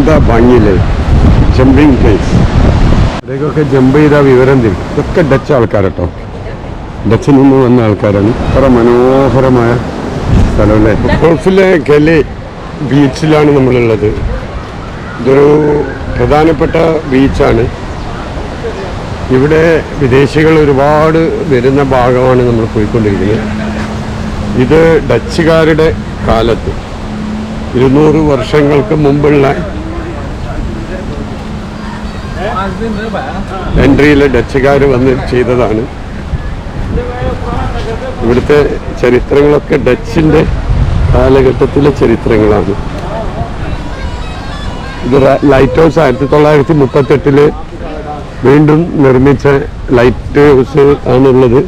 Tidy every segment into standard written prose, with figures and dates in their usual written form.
എന്താ ഭംഗിയില്ലേ jumping place. ഇവിടേക്കൊക്കെ jump ചെയ്ത വിവരം തരും. ഇതൊക്കെ ഡച്ച് ആൾക്കാരട്ടോ, ഡച്ചിൽ നിന്ന് വന്ന ആൾക്കാരാണ്. അത്ര മനോഹരമായ സ്ഥലമല്ലേ. ഗൾഫിലെ ഗലി ബീച്ചിലാണ് നമ്മളുള്ളത്. ഇതൊരു പ്രധാനപ്പെട്ട ബീച്ചാണ്. ഇവിടെ വിദേശികൾ ഒരുപാട് വരുന്ന ഭാഗമാണ് നമ്മൾ പോയിക്കൊണ്ടിരിക്കുന്നത്. ഇത് ഡച്ചുകാരുടെ കാലത്ത് 200 വർഷങ്ങൾക്ക് മുമ്പുള്ള എൻട്രിയിലെ ഡച്ചുകാർ വന്ന് ചെയ്തതാണ്. ഇവിടുത്തെ ചരിത്രങ്ങളൊക്കെ ഡച്ചിൻ്റെ കാലഘട്ടത്തിലെ ചരിത്രങ്ങളാണ്. ഇത് ലൈറ്റ് ഹൗസ് 1938 വീണ്ടും നിർമ്മിച്ച ലൈറ്റ് ഹൗസ് ആണുള്ളത്.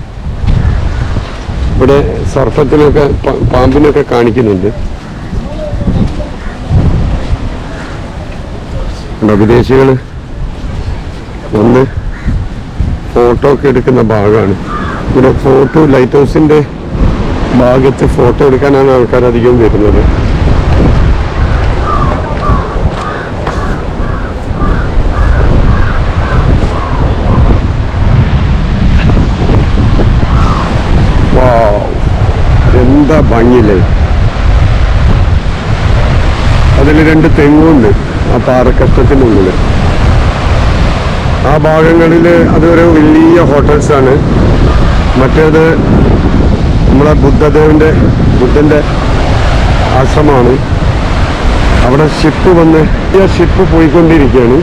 ഇവിടെ സർഫത്തിനൊക്കെ പാമ്പിനൊക്കെ കാണിക്കുന്നുണ്ട്. വിദേശികൾ വന്ന് ഫോട്ടോ ഒക്കെ എടുക്കുന്ന ഭാഗമാണ്. ഇവിടെ ഫോട്ടോ ലൈറ്റ് ഹൗസിൻ്റെ ഭാഗത്ത് ഫോട്ടോ എടുക്കാനാണ് ആൾക്കാർ അധികം വരുന്നത്. എന്താ ഭംഗിയില്ലേ. അതിൽ 2 തെങ്ങുണ്ട് ആ പാറക്കഷ്ടത്തിനുള്ളിൽ. ആ ഭാഗങ്ങളിൽ അതൊരു വലിയ ഹോട്ടൽസാണ്. മറ്റേത് നമ്മളെ ബുദ്ധൻ്റെ ആശ്രമമാണ്. അവിടെ ഷിപ്പ് വന്ന് ഷിപ്പ് പോയിക്കൊണ്ടിരിക്കുകയാണ്.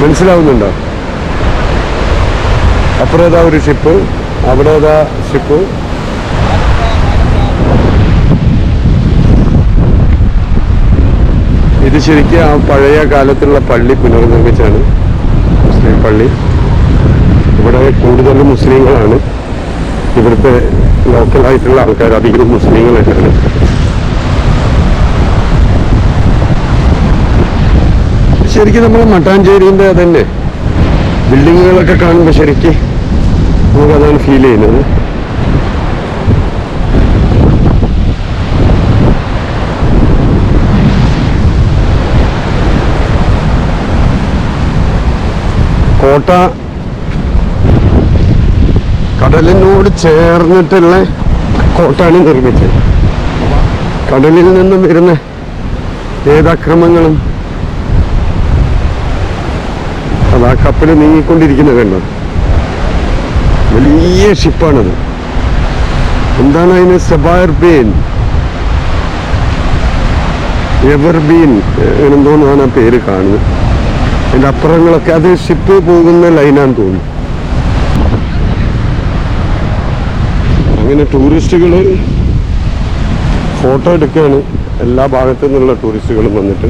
മനസ്സിലാവുന്നുണ്ടോ? അപ്പുറം ഏതാ ഒരു ഷിപ്പ്, അവിടെ ഏതാ ഷിപ്പ്. ഇത് ശരിക്കും ആ പഴയ കാലത്തുള്ള പള്ളി പുനർനിർമ്മിച്ചാണ്, മുസ്ലിം പള്ളി. ഇവിടെ കൂടുതലും മുസ്ലിങ്ങളാണ്. ഇവിടുത്തെ ലോക്കലായിട്ടുള്ള ആൾക്കാർ അധികം മുസ്ലിങ്ങൾ തന്നെയാണ്. ശരിക്കും നമ്മൾ മട്ടാഞ്ചേരിൻ്റെ തന്നെ ബിൽഡിങ്ങുകളൊക്കെ കാണുമ്പോൾ ശരിക്കും നമുക്കതാണ് ഫീൽ ചെയ്യുന്നത്. കോട്ട കടലിനോട് ചേർന്നിട്ടുള്ള കോട്ടയാണ് നിർമ്മിച്ചത്. കടലിൽ നിന്നും വരുന്ന ഏതാക്രമങ്ങളും അതാ കപ്പൽ നീങ്ങിക്കൊണ്ടിരിക്കുന്നത് കണ്ടോ. വലിയ ഷിപ്പാണത്. എന്താണ് അതിന് സബാർബീൻ എവർബീൻ എന്തോന്നാണ് ആ പേര് കാണുന്നത്. അതിൻ്റെ അപ്പുറങ്ങളൊക്കെ അത് ഷിപ്പ് പോകുന്ന ലൈനാന്ന് തോന്നുന്നു. അങ്ങനെ ടൂറിസ്റ്റുകൾ ഫോട്ടോ എടുക്കുകയാണ്. എല്ലാ ഭാഗത്തു നിന്നുള്ള ടൂറിസ്റ്റുകളും വന്നിട്ട്.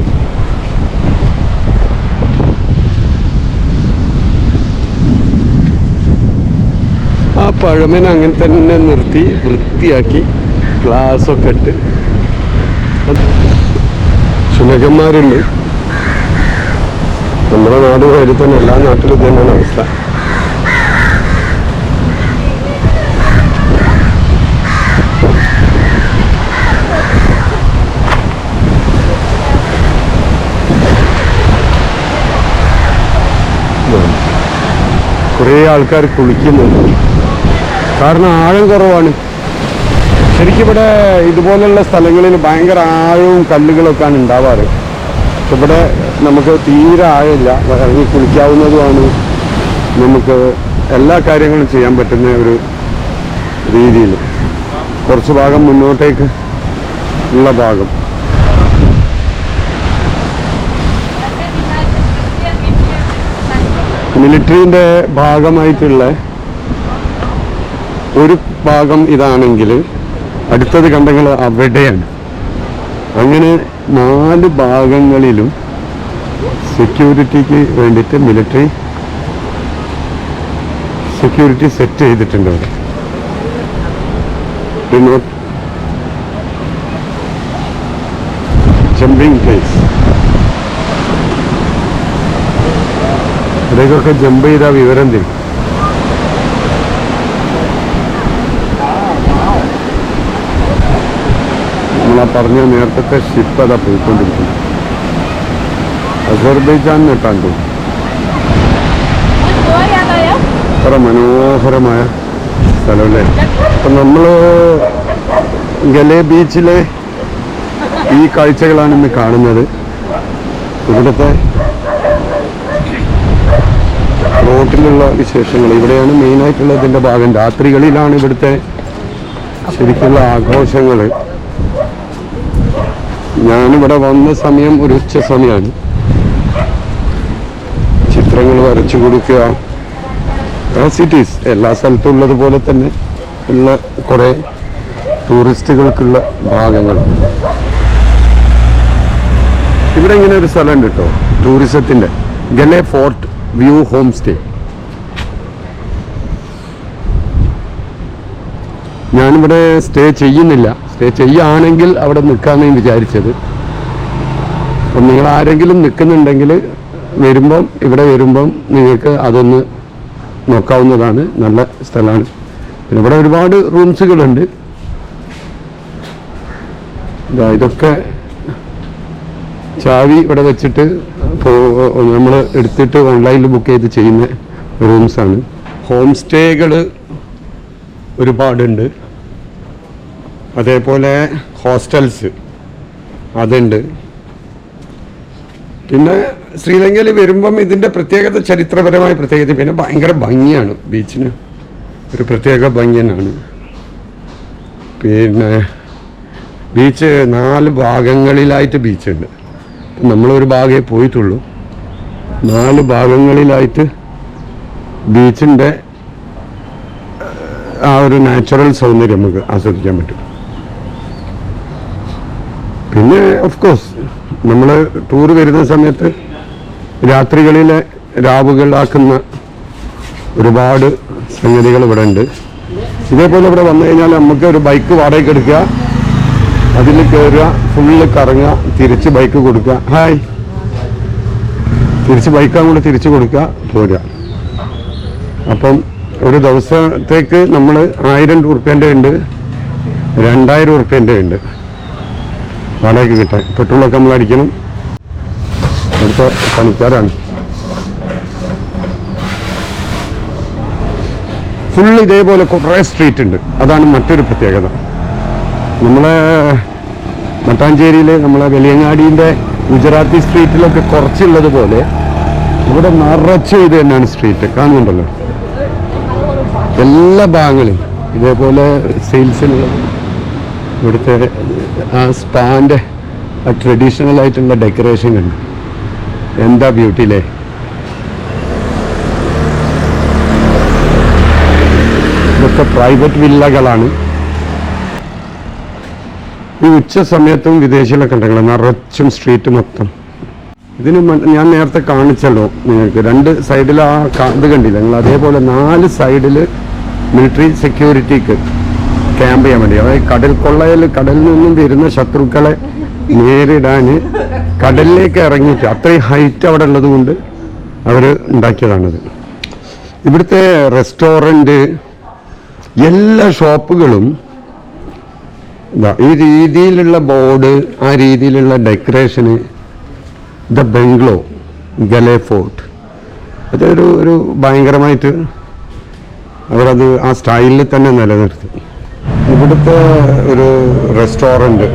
ആ പഴമനെ അങ്ങനെ തന്നെ നിർത്തി വൃത്തിയാക്കി ഗ്ലാസ്സൊക്കെ ഇട്ട്. ശുനകന്മാരുണ്ട്. നമ്മുടെ നാട് വഴി തന്നെ എല്ലാ നാട്ടിലും തന്നെയാണ് അവസ്ഥ. കുറേ ആൾക്കാർ കുളിക്കുന്നുണ്ട്. കാരണം ആഴം കുറവാണ്. ശരിക്കും ഇവിടെ ഇതുപോലുള്ള സ്ഥലങ്ങളിൽ ഭയങ്കര ആഴവും കല്ലുകളൊക്കെയാണ് ഉണ്ടാവാറ്. ഇവിടെ നമുക്ക് തീരെ ആഴമില്ല. ഇറങ്ങി കുളിക്കാവുന്നതുമാണ്. നമുക്ക് എല്ലാ കാര്യങ്ങളും ചെയ്യാൻ പറ്റുന്ന ഒരു രീതിയിൽ. കുറച്ച് ഭാഗം മുന്നോട്ടേക്ക് ഉള്ള ഭാഗം. മിലിറ്ററിൻ്റെ ഭാഗമായിട്ടുള്ള ഒരു ഭാഗം ഇതാണെങ്കിൽ അടുത്തത് കണ്ടെങ്കിൽ അവിടെയാണ്. അങ്ങനെ 4 ഭാഗങ്ങളിലും സെക്യൂരിറ്റിക്ക് വേണ്ടിയിട്ട് മിലിറ്ററി സെക്യൂരിറ്റി സെറ്റ് ചെയ്തിട്ടുണ്ട്. അവിടെ ജമ്പിങ് പ്ലേസ്. ഇവിടേക്കൊക്കെ ജമ്പ് ചെയ്താൽ വിവരം തരും. നമ്മൾ ആ പറഞ്ഞ നേരത്തെ ഷിപ്പ് അതാ പോയിക്കൊണ്ടിരിക്കുന്നു. അസർബൈജാൻ നെട്ടാൻ തോന്നും. അത്ര മനോഹരമായ സ്ഥലമല്ലേ. അപ്പം നമ്മൾ ഗലേ ബീച്ചിലെ ഈ കാഴ്ചകളാണ് ഇന്ന് കാണുന്നത്. ഇവിടുത്തെ റോട്ടിലുള്ള വിശേഷങ്ങൾ ഇവിടെയാണ് മെയിനായിട്ടുള്ള ഇതിൻ്റെ ഭാഗം. രാത്രികളിലാണ് ഇവിടുത്തെ ശരിക്കുള്ള ആഘോഷങ്ങൾ. ഞാനിവിടെ വന്ന സമയം ഒരു ഉച്ച സമയമാണ്. ചിത്രങ്ങൾ വരച്ചു കൊടുക്കുക, സിറ്റീസ് എല്ലാ സ്ഥലത്തും ഉള്ളതുപോലെ തന്നെ ഉള്ള കുറേ ടൂറിസ്റ്റുകൾക്കുള്ള ഭാഗങ്ങൾ. ഇവിടെ ഇങ്ങനെ ഒരു സ്ഥലമുണ്ട് കേട്ടോ, ടൂറിസത്തിൻ്റെ Gale fort view home stay. ഞാനിവിടെ സ്റ്റേ ചെയ്യുന്നില്ല. സ്റ്റേ ചെയ്യുകയാണെങ്കിൽ അവിടെ നിൽക്കാമെന്ന് വിചാരിച്ചത്. അപ്പം നിങ്ങൾ ആരെങ്കിലും നിൽക്കുന്നുണ്ടെങ്കിൽ ഇവിടെ വരുമ്പം നിങ്ങൾക്ക് അതൊന്ന് നോക്കാവുന്നതാണ്. നല്ല സ്ഥലമാണ്. പിന്നെ ഇവിടെ ഒരുപാട് റൂംസുകളുണ്ട്. ഇതൊക്കെ ചാവി ഇവിടെ വെച്ചിട്ട് നമ്മൾ എടുത്തിട്ട് ഓൺലൈനിൽ ബുക്ക് ചെയ്ത് ചെയ്യുന്ന റൂംസാണ്. ഹോം സ്റ്റേകൾ ഒരുപാടുണ്ട്. അതേപോലെ ഹോസ്റ്റൽസ് അതുണ്ട്. പിന്നെ ശ്രീലങ്കയിൽ വരുമ്പം ഇതിൻ്റെ പ്രത്യേകത, ചരിത്രപരമായ പ്രത്യേകത, പിന്നെ ഭയങ്കര ഭംഗിയാണ്. ബീച്ചിന് ഒരു പ്രത്യേക ഭംഗി തന്നെയാണ്. പിന്നെ ബീച്ച് 4 ഭാഗങ്ങളിലായിട്ട് ബീച്ചുണ്ട്. നമ്മളൊരു ഭാഗമേ പോയിട്ടുള്ളൂ. 4 ഭാഗങ്ങളിലായിട്ട് ബീച്ചിൻ്റെ ആ ഒരു നാച്ചുറൽ സൗന്ദര്യം നമുക്ക് ആസ്വദിക്കാൻ പറ്റും. പിന്നെ ഓഫ് കോഴ്സ് നമ്മൾ ടൂർ വരുന്ന സമയത്ത് രാത്രികളിലെ രാവുകളാക്കുന്ന ഒരുപാട് സംഗതികൾ ഇവിടെ ഉണ്ട്. ഇതേപോലെ ഇവിടെ വന്നു കഴിഞ്ഞാൽ നമുക്ക് ഒരു ബൈക്ക് വാടകയ്ക്ക് എടുക്കുക, അതിൽ കയറുക, ഫുള്ള് കറങ്ങുക, തിരിച്ച് ബൈക്ക് കൊടുക്കുക, ഹായ് തിരിച്ച് ബൈക്ക് അങ്ങോട്ട് തിരിച്ച് കൊടുക്കുക, പോരുക. അപ്പം ഒരു ദിവസത്തേക്ക് നമ്മൾ 1000 രൂപേൻ്റെ ഉണ്ട്, 2000 രൂപേൻ്റെ ഉണ്ട് വാടകയ്ക്ക് കിട്ടാൻ. പെട്രോളൊക്കെ നമ്മൾ അടിക്കണം. അടുത്ത പണിക്കാരാണ്. ഫുള്ള് ഇതേപോലെ കുറേ സ്ട്രീറ്റ് ഉണ്ട്. അതാണ് മറ്റൊരു പ്രത്യേകത. നമ്മളെ മട്ടാഞ്ചേരിയിൽ നമ്മളെ വലിയങ്ങാടിൻ്റെ ഗുജറാത്തി സ്ട്രീറ്റിലൊക്കെ കുറച്ചുള്ളത് പോലെ ഇവിടെ നിറച്ച് ഇത് തന്നെയാണ് സ്ട്രീറ്റ്. കാണുന്നുണ്ടല്ലോ എല്ലാ ഭാഗങ്ങളും ഇതേപോലെ സെയിൽസിനുള്ളത്. ഇവിടുത്തെ ആ സ്പാൻ്റെ ആ ട്രഡീഷണൽ ആയിട്ടുള്ള ഡെക്കറേഷൻ ഉണ്ട്. എന്താ ബ്യൂട്ടിയില്ലേ. ഇതൊക്കെ പ്രൈവറ്റ് വില്ലകളാണ്. ഈ ഉച്ച സമയത്തും വിദേശികളൊക്കെ ഉണ്ടെങ്കിൽ നിറച്ചും സ്ട്രീറ്റ് മൊത്തം. ഇതിന് ഞാൻ നേരത്തെ കാണിച്ചല്ലോ നിങ്ങൾക്ക്. 2 സൈഡിൽ ആ ഇത് കണ്ടില്ല നിങ്ങൾ. അതേപോലെ 4 സൈഡിൽ മിലിറ്ററി സെക്യൂരിറ്റിക്ക് ക്യാമ്പ് ചെയ്യാൻ വേണ്ടി, അതായത് കടലിൽ നിന്നും വരുന്ന ശത്രുക്കളെ നേരിടാൻ കടലിലേക്ക് ഇറങ്ങിയിട്ട് അത്രയും ഹൈറ്റ് അവിടെ ഉള്ളത് കൊണ്ട് അവർ ഉണ്ടാക്കിയതാണത്. ഇവിടുത്തെ റെസ്റ്റോറൻറ്റ് എല്ലാ ഷോപ്പുകളും ഈ രീതിയിലുള്ള ബോർഡ്, ആ രീതിയിലുള്ള ഡെക്കറേഷന്. ദ ബംഗ്ലോ ഗലേ ഫോർട്ട്, അതൊരു ഭയങ്കരമായിട്ട് അവരത് ആ സ്റ്റൈലിൽ തന്നെ നിലനിർത്തി. ഇവിടുത്തെ ഒരു റെസ്റ്റോറൻറ്റിൽ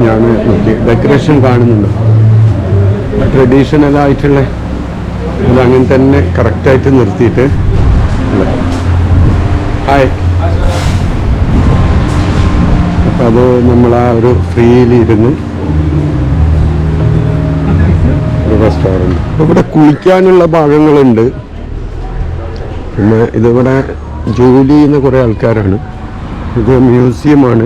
ഞാൻ നോക്കി ഡെക്കറേഷൻ കാണുന്നുണ്ട്. ട്രഡീഷണലായിട്ടുള്ള അതങ്ങനെ തന്നെ കറക്റ്റായിട്ട് നിർത്തിയിട്ട്. ഹായ്. അപ്പം അത് നമ്മൾ ആ ഒരു ഫ്രീയിലിരുന്ന് ഒരു റെസ്റ്റോറൻറ്റ്. അപ്പോൾ ഇവിടെ കുളിക്കാനുള്ള ഭാഗങ്ങളുണ്ട്. പിന്നെ ഇതിവിടെ ജോലി ചെയ്യുന്ന കുറേ ആൾക്കാരാണ്. ഇത് മ്യൂസിയമാണ്.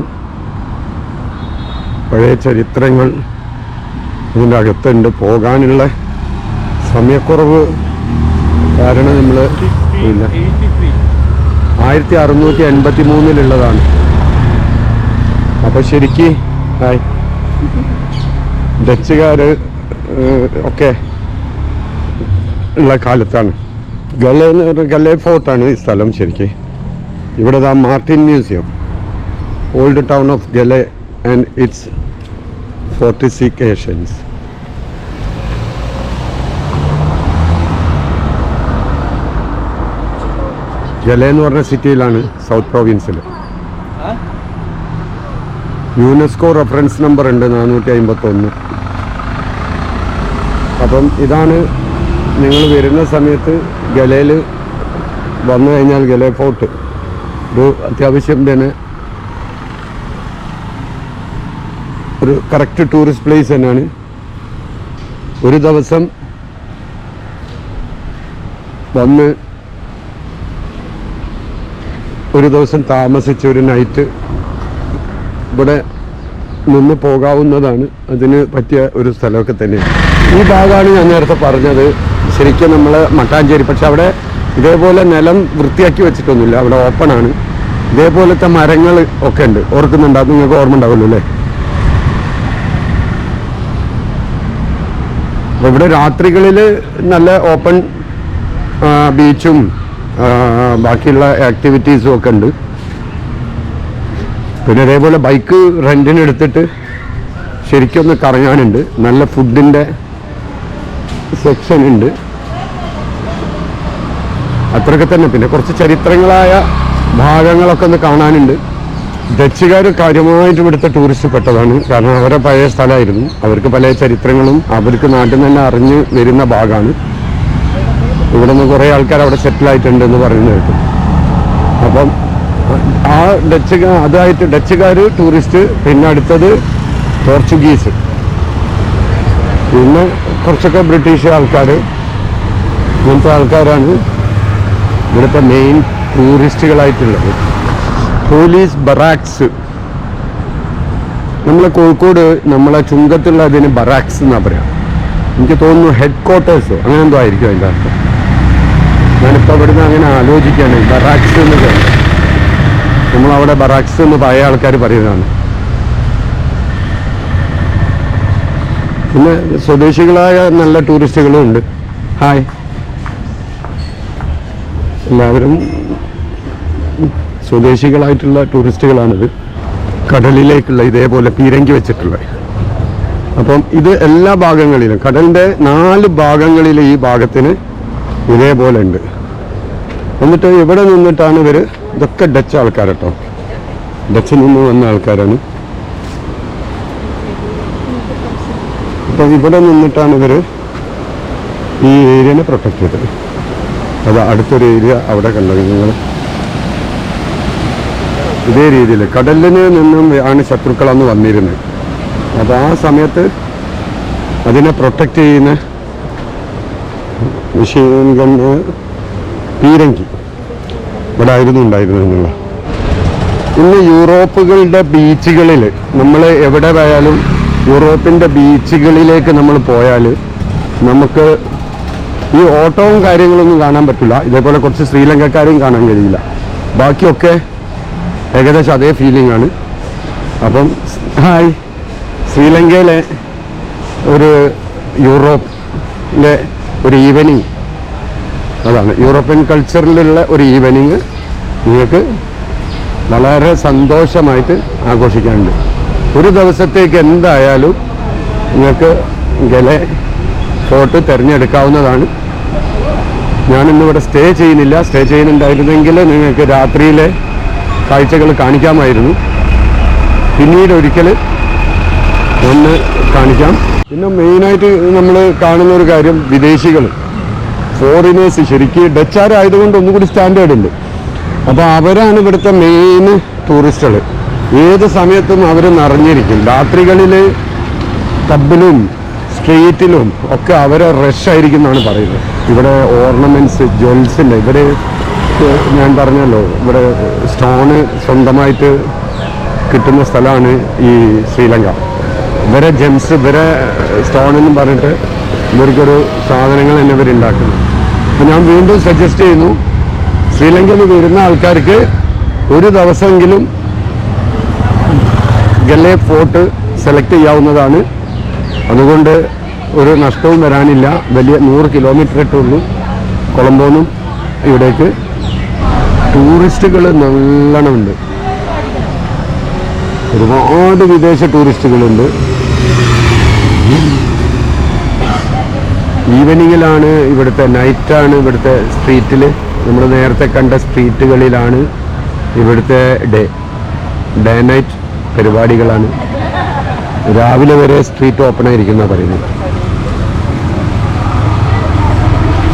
പഴയ ചരിത്രങ്ങൾ ഇതിൻ്റെ അകത്തുണ്ട്. പോകാനുള്ള സമയക്കുറവ് കാരണം നമ്മൾ ഇല്ല. 1683 അപ്പോൾ ശരിക്ക് ഹായ് ഡച്ചുകാർ ഒക്കെ ഉള്ള കാലത്താണ്. ഗലേ ഫോർട്ടാണ് ഈ സ്ഥലം ശരിക്ക്. ഇവിടെ Martin museum, old town of Galle and its fortifications. Galle എന്ന് പറഞ്ഞ സിറ്റിയിലാണ്, സൗത്ത് പ്രൊവിൻസിൽ. യുനെസ്കോ റെഫറൻസ് നമ്പർ ഉണ്ട് 451. അപ്പം ഇതാണ് നിങ്ങൾ വരുന്ന സമയത്ത് ഗലയിൽ വന്നു കഴിഞ്ഞാൽ ഗലെ ഫോർട്ട് ഒരു അത്യാവശ്യം തന്നെ ഒരു കറക്റ്റ് ടൂറിസ്റ്റ് പ്ലേസ് തന്നെയാണ്. ഒരു ദിവസം വന്ന് ഒരു ദിവസം താമസിച്ച് ഒരു നൈറ്റ് ഇവിടെ നിന്ന് പോകാവുന്നതാണ്. അതിന് പറ്റിയ ഒരു സ്ഥലമൊക്കെ തന്നെയാണ്. ഈ ഭാഗമാണ് ഞാൻ നേരത്തെ പറഞ്ഞത്, ശരിക്കും നമ്മൾ മട്ടാഞ്ചേരി. പക്ഷെ അവിടെ ഇതേപോലെ നിലം വൃത്തിയാക്കി വെച്ചിട്ടൊന്നുമില്ല, അവിടെ ഓപ്പൺ ആണ്. ഇതേപോലത്തെ മരങ്ങൾ ഒക്കെ ഉണ്ട്, ഓർക്കുന്നുണ്ട്? അത് നിങ്ങൾക്ക് ഓർമ്മ ഉണ്ടാവുമല്ലോ അല്ലേ? അപ്പോൾ ഇവിടെ രാത്രികളിൽ നല്ല ഓപ്പൺ ബീച്ചും ബാക്കിയുള്ള ആക്ടിവിറ്റീസും ഒക്കെ ഉണ്ട്. പിന്നെ അതേപോലെ ബൈക്ക് റെൻറ്റിന് എടുത്തിട്ട് ശരിക്കും ഒന്ന് കറങ്ങാനുണ്ട്. നല്ല ഫുഡിൻ്റെ സെക്ഷൻ ഉണ്ട്, അത്രയൊക്കെ തന്നെ. പിന്നെ കുറച്ച് ചരിത്രങ്ങളായ ഭാഗങ്ങളൊക്കെ ഒന്ന് കാണാനുണ്ട്. ഡച്ചുകാർ കാര്യമായിട്ട് ഇവിടുത്തെ ടൂറിസ്റ്റ് പെട്ടതാണ്, കാരണം അവരെ പഴയ സ്ഥലമായിരുന്നു. അവർക്ക് പല ചരിത്രങ്ങളും അവർക്ക് നാട്ടിൽ നിന്ന് തന്നെ അറിഞ്ഞ് വരുന്ന ഭാഗമാണ്. ഇവിടെ നിന്ന് കുറേ ആൾക്കാർ അവിടെ സെറ്റിലായിട്ടുണ്ട് എന്ന് പറയുന്നത് കേട്ടു. അപ്പം ആ അതായിട്ട് ഡച്ചുകാർ ടൂറിസ്റ്റ്, പിന്നെ അടുത്തത് പോർച്ചുഗീസ്, പിന്നെ കുറച്ചൊക്കെ ബ്രിട്ടീഷ് ആൾക്കാർ. ഇങ്ങനത്തെ ആൾക്കാരാണ് ഇവിടുത്തെ മെയിൻ ടൂറിസ്റ്റുകളായിട്ടുള്ളത്. പോലീസ് ബറാക്സ്, നമ്മളെ കോഴിക്കോട് നമ്മളെ ചുങ്കത്തുള്ള അതിന് ബറാക്സ് എന്നാണ് പറയാം. എനിക്ക് തോന്നുന്നു ഹെഡ് ക്വാർട്ടേഴ്സോ അങ്ങനെ എന്തോ ആയിരിക്കും അതിൻ്റെ അർത്ഥം. ഞാനിപ്പോൾ ഇവിടുന്ന് അങ്ങനെ ആലോചിക്കുകയാണ്. ബറാക്സ് എന്ന് പറയുന്നത് നമ്മളവിടെ ബറാക്സ് എന്ന് പഴയ ആൾക്കാർ പറയുന്നതാണ്. പിന്നെ സ്വദേശികളായ നല്ല ടൂറിസ്റ്റുകളും ഉണ്ട്. ഹായ്, എല്ലാവരും സ്വദേശികളായിട്ടുള്ള ടൂറിസ്റ്റുകളാണിത്. കടലിലേക്കുള്ള ഇതേപോലെ പീരങ്കി വെച്ചിട്ടുള്ളത്. അപ്പം ഇത് എല്ലാ ഭാഗങ്ങളിലും, കടലിൻ്റെ 4 ഭാഗങ്ങളിൽ ഈ ഭാഗത്തിന് ഇതേപോലെ ഉണ്ട്. എന്നിട്ട് ഇവിടെ നിന്നിട്ടാണ് ഇവർ, ഇതൊക്കെ ഡച്ച് ആൾക്കാർ കേട്ടോ, ഡച്ചിൽ നിന്ന് വന്ന ആൾക്കാരാണ്. അപ്പം ഇവിടെ നിന്നിട്ടാണ് ഇവർ ഈ ഏരിയനെ പ്രൊട്ടക്ട് ചെയ്തത്. അത് അടുത്തൊരു ഏരിയ അവിടെ കണ്ടത് നിങ്ങൾ. ഇതേ രീതിയിൽ കടലിന് നിന്നും ആണ് ശത്രുക്കളന്ന് വന്നിരുന്നത്. അപ്പോൾ ആ സമയത്ത് അതിനെ പ്രൊട്ടക്റ്റ് ചെയ്യുന്ന മെഷീൻ ഗണ്ണ് പീരങ്കി ഇവിടെ ആയിരുന്നു ഉണ്ടായിരുന്നത് എന്നുള്ള. ഇന്ന് യൂറോപ്പുകളുടെ ബീച്ചുകളിൽ നമ്മൾ എവിടെ പോയാലും യൂറോപ്പിൻ്റെ ബീച്ചുകളിലേക്ക് നമ്മൾ പോയാൽ നമുക്ക് ഈ ഓട്ടവും കാര്യങ്ങളൊന്നും കാണാൻ പറ്റില്ല. ഇതേപോലെ കുറച്ച് ശ്രീലങ്കക്കാരെയും കാണാൻ കഴിയില്ല. ബാക്കിയൊക്കെ ഏകദേശം അതേ ഫീലിംഗ് ആണ്. അപ്പം ഹായ്, ശ്രീലങ്കയിലെ ഒരു യൂറോപ്പിലെ ഒരു ഈവനിങ്, അതാണ് യൂറോപ്യൻ കൾച്ചറിലുള്ള ഒരു ഈവനിങ് നിങ്ങൾക്ക് വളരെ സന്തോഷമായിട്ട് ആഘോഷിക്കാനുണ്ട്. ഒരു ദിവസത്തേക്ക് എന്തായാലും നിങ്ങൾക്ക് ഗലെ ഫോർട്ട് തിരഞ്ഞെടുക്കാവുന്നതാണ്. ഞാനിന്നിവിടെ സ്റ്റേ ചെയ്യുന്നില്ല. സ്റ്റേ ചെയ്യുന്നുണ്ടായിരുന്നെങ്കിൽ നിങ്ങൾക്ക് രാത്രിയിലെ കാഴ്ചകൾ കാണിക്കാമായിരുന്നു. പിന്നീട് ഒരിക്കൽ ഒന്ന് കാണിക്കാം. പിന്നെ മെയിനായിട്ട് നമ്മൾ കാണുന്ന ഒരു കാര്യം, വിദേശികൾ, ഫോറിനേഴ്സ്, ശരിക്കും ഡച്ചാരായതുകൊണ്ട് ഒന്നുകൂടി സ്റ്റാൻഡേർഡ് ഉണ്ട്. അപ്പോൾ അവരാണ് ഇവിടുത്തെ മെയിൻ ടൂറിസ്റ്റുകൾ. ഏത് സമയത്തും അവർ നിറഞ്ഞിരിക്കും. രാത്രികളിൽ പബ്ബിലും സ്ട്രീറ്റിലും ഒക്കെ അവരെ റഷായിരിക്കും എന്നാണ് പറയുന്നത്. ഇവിടെ ഓർണമെൻറ്റ്സ്, ജ്വൽസിൻ്റെ, ഇവർ ഞാൻ പറഞ്ഞല്ലോ ഇവിടെ സ്റ്റോണ് സ്വന്തമായിട്ട് കിട്ടുന്ന സ്ഥലമാണ് ഈ ശ്രീലങ്ക. ഇവരെ ജെംസ്, ഇവരെ സ്റ്റോണെന്നും പറഞ്ഞിട്ട് ഇവർക്കൊരു സാധനങ്ങൾ തന്നെ ഇവരുണ്ടാക്കുന്നു. അപ്പോൾ ഞാൻ വീണ്ടും സജസ്റ്റ് ചെയ്യുന്നു, ശ്രീലങ്കയിൽ വരുന്ന ആൾക്കാർക്ക് ഒരു ദിവസമെങ്കിലും ഗലെ ഫോർട്ട് സെലക്ട് ചെയ്യാവുന്നതാണ്. അതുകൊണ്ട് ഒരു നഷ്ടവും വരാനില്ല. വലിയ 100 കിലോമീറ്റർ ഇട്ടുള്ളൂ കൊളംബോന്നും ഇവിടേക്ക്. ടൂറിസ്റ്റുകൾ നല്ലോണം ഉണ്ട്. ഒരുപാട് വിദേശ ടൂറിസ്റ്റുകളുണ്ട്. ഈവനിങ്ങിലാണ് ഇവിടുത്തെ, നൈറ്റാണ് ഇവിടുത്തെ സ്ട്രീറ്റിൽ, നമ്മൾ നേരത്തെ കണ്ട സ്ട്രീറ്റുകളിലാണ് ഇവിടുത്തെ ഡേ നൈറ്റ് പരിപാടികളാണ്. രാവിലെ വരെ സ്ട്രീറ്റ് ഓപ്പൺ ആയിരിക്കുന്ന പറയുന്നത്.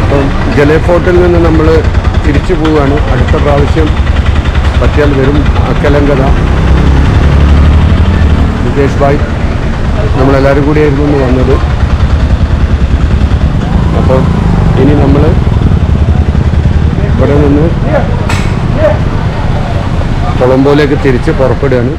അപ്പം ജലേ ഫോർട്ടിൽ നിന്ന് നമ്മൾ തിരിച്ചു പോവുകയാണ്. അടുത്ത പ്രാവശ്യം പറ്റിയാൽ വരും. അക്കലങ്കത മുകേഷ് ഭായ് നമ്മളെല്ലാവരും കൂടിയായിരുന്നു വന്നത്. അപ്പം ഇനി നമ്മൾ ഇവിടെ നിന്ന് കൊളംബോയിലേക്ക് തിരിച്ച് പുറപ്പെടുകയാണ്.